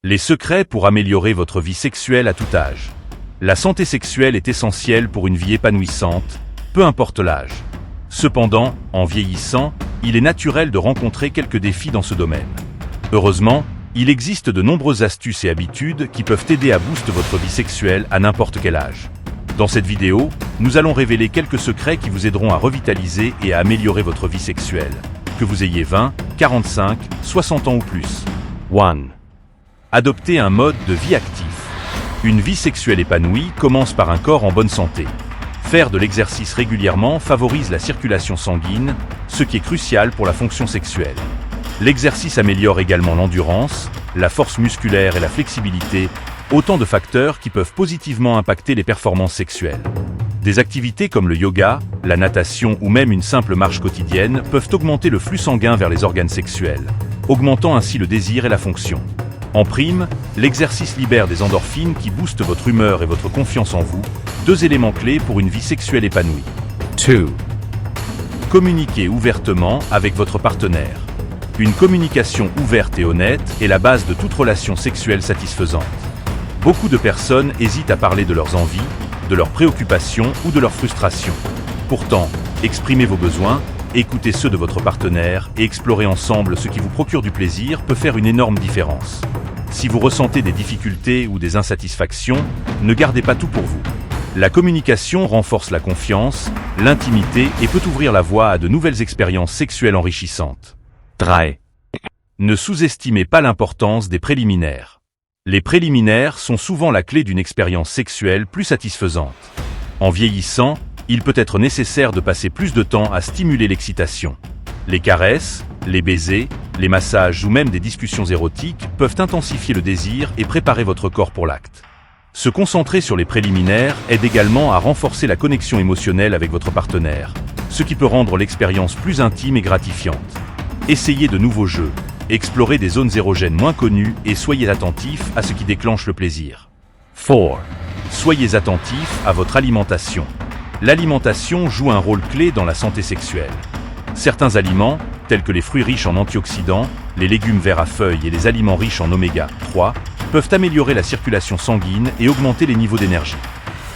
Les secrets pour améliorer votre vie sexuelle à tout âge. La santé sexuelle est essentielle pour une vie épanouissante, peu importe l'âge. Cependant, en vieillissant, il est naturel de rencontrer quelques défis dans ce domaine. Heureusement, il existe de nombreuses astuces et habitudes qui peuvent aider à booster votre vie sexuelle à n'importe quel âge. Dans cette vidéo, nous allons révéler quelques secrets qui vous aideront à revitaliser et à améliorer votre vie sexuelle, que vous ayez 20, 45, 60 ans ou plus. 1. Adoptez un mode de vie actif. Une vie sexuelle épanouie commence par un corps en bonne santé. Faire de l'exercice régulièrement favorise la circulation sanguine, ce qui est crucial pour la fonction sexuelle. L'exercice améliore également l'endurance, la force musculaire et la flexibilité, autant de facteurs qui peuvent positivement impacter les performances sexuelles. Des activités comme le yoga, la natation ou même une simple marche quotidienne peuvent augmenter le flux sanguin vers les organes sexuels, augmentant ainsi le désir et la fonction. En prime, l'exercice libère des endorphines qui boostent votre humeur et votre confiance en vous, deux éléments clés pour une vie sexuelle épanouie. 2. Communiquez ouvertement avec votre partenaire. Une communication ouverte et honnête est la base de toute relation sexuelle satisfaisante. Beaucoup de personnes hésitent à parler de leurs envies, de leurs préoccupations ou de leurs frustrations. Pourtant, exprimez vos besoins, écoutez ceux de votre partenaire et explorer ensemble ce qui vous procure du plaisir peut faire une énorme différence. Si vous ressentez des difficultés ou des insatisfactions, ne gardez pas tout pour vous. La communication renforce la confiance, l'intimité et peut ouvrir la voie à de nouvelles expériences sexuelles enrichissantes. 3. Ne sous-estimez pas l'importance des préliminaires. Les préliminaires sont souvent la clé d'une expérience sexuelle plus satisfaisante. En vieillissant, il peut être nécessaire de passer plus de temps à stimuler l'excitation. Les caresses, les baisers, les massages ou même des discussions érotiques peuvent intensifier le désir et préparer votre corps pour l'acte. Se concentrer sur les préliminaires aide également à renforcer la connexion émotionnelle avec votre partenaire, ce qui peut rendre l'expérience plus intime et gratifiante. Essayez de nouveaux jeux, explorez des zones érogènes moins connues et soyez attentifs à ce qui déclenche le plaisir. 4. Soyez attentifs à votre alimentation. L'alimentation joue un rôle clé dans la santé sexuelle. Certains aliments, tels que les fruits riches en antioxydants, les légumes verts à feuilles et les aliments riches en oméga 3, peuvent améliorer la circulation sanguine et augmenter les niveaux d'énergie.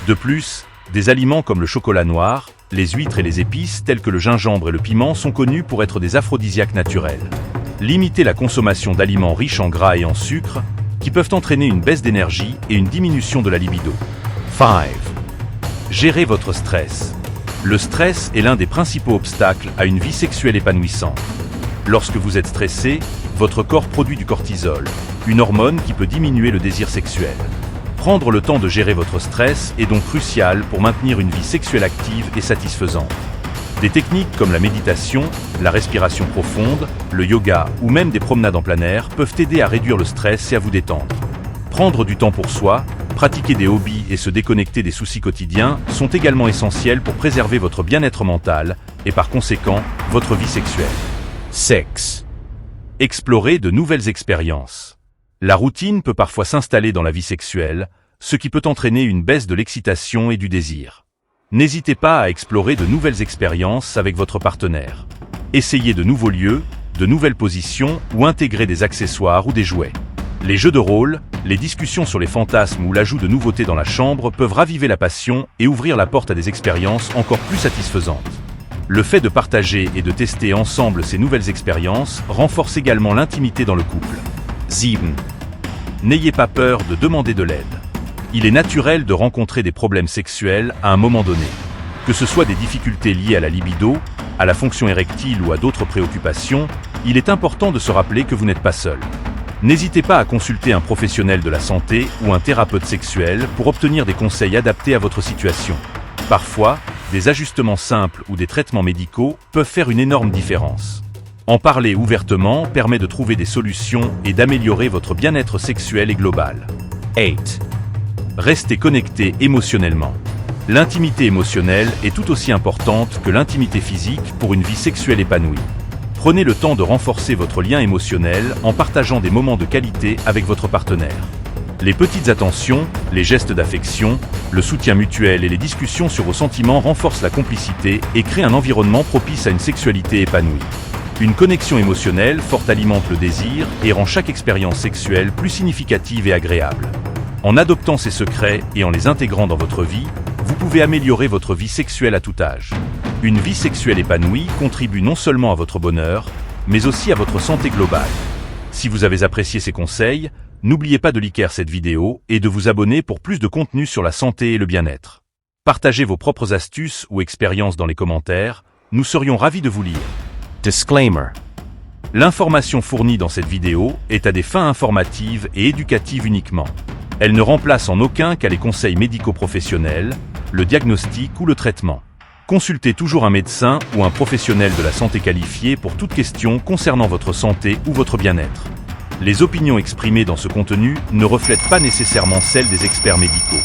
De plus, des aliments comme le chocolat noir, les huîtres et les épices tels que le gingembre et le piment sont connus pour être des aphrodisiaques naturels. Limitez la consommation d'aliments riches en gras et en sucre, qui peuvent entraîner une baisse d'énergie et une diminution de la libido. 5. Gérez votre stress. Le stress est l'un des principaux obstacles à une vie sexuelle épanouissante. Lorsque vous êtes stressé, votre corps produit du cortisol, une hormone qui peut diminuer le désir sexuel. Prendre le temps de gérer votre stress est donc crucial pour maintenir une vie sexuelle active et satisfaisante. Des techniques comme la méditation, la respiration profonde, le yoga ou même des promenades en plein air peuvent aider à réduire le stress et à vous détendre. Prendre du temps pour soi, pratiquer des hobbies et se déconnecter des soucis quotidiens sont également essentiels pour préserver votre bien-être mental et par conséquent, votre vie sexuelle. 6. Explorez de nouvelles expériences. La routine peut parfois s'installer dans la vie sexuelle, ce qui peut entraîner une baisse de l'excitation et du désir. N'hésitez pas à explorer de nouvelles expériences avec votre partenaire. Essayez de nouveaux lieux, de nouvelles positions ou intégrer des accessoires ou des jouets. Les jeux de rôle, les discussions sur les fantasmes ou l'ajout de nouveautés dans la chambre peuvent raviver la passion et ouvrir la porte à des expériences encore plus satisfaisantes. Le fait de partager et de tester ensemble ces nouvelles expériences renforce également l'intimité dans le couple. 7. N'ayez pas peur de demander de l'aide. Il est naturel de rencontrer des problèmes sexuels à un moment donné. Que ce soit des difficultés liées à la libido, à la fonction érectile ou à d'autres préoccupations, il est important de se rappeler que vous n'êtes pas seul. N'hésitez pas à consulter un professionnel de la santé ou un thérapeute sexuel pour obtenir des conseils adaptés à votre situation. Parfois, des ajustements simples ou des traitements médicaux peuvent faire une énorme différence. En parler ouvertement permet de trouver des solutions et d'améliorer votre bien-être sexuel et global. 8. Restez connecté émotionnellement. L'intimité émotionnelle est tout aussi importante que l'intimité physique pour une vie sexuelle épanouie. Prenez le temps de renforcer votre lien émotionnel en partageant des moments de qualité avec votre partenaire. Les petites attentions, les gestes d'affection, le soutien mutuel et les discussions sur vos sentiments renforcent la complicité et créent un environnement propice à une sexualité épanouie. Une connexion émotionnelle forte alimente le désir et rend chaque expérience sexuelle plus significative et agréable. En adoptant ces secrets et en les intégrant dans votre vie, vous pouvez améliorer votre vie sexuelle à tout âge. Une vie sexuelle épanouie contribue non seulement à votre bonheur, mais aussi à votre santé globale. Si vous avez apprécié ces conseils, n'oubliez pas de liker cette vidéo et de vous abonner pour plus de contenu sur la santé et le bien-être. Partagez vos propres astuces ou expériences dans les commentaires, nous serions ravis de vous lire. Disclaimer. L'information fournie dans cette vidéo est à des fins informatives et éducatives uniquement. Elle ne remplace en aucun cas les conseils médico-professionnels, le diagnostic ou le traitement. Consultez toujours un médecin ou un professionnel de la santé qualifié pour toute question concernant votre santé ou votre bien-être. Les opinions exprimées dans ce contenu ne reflètent pas nécessairement celles des experts médicaux.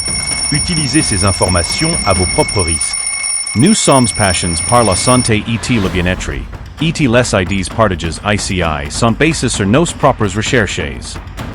Utilisez ces informations à vos propres risques. Nous sommes passions par la santé et le bien-être. Et les idées partages ICI sont bases sur nos propres recherches.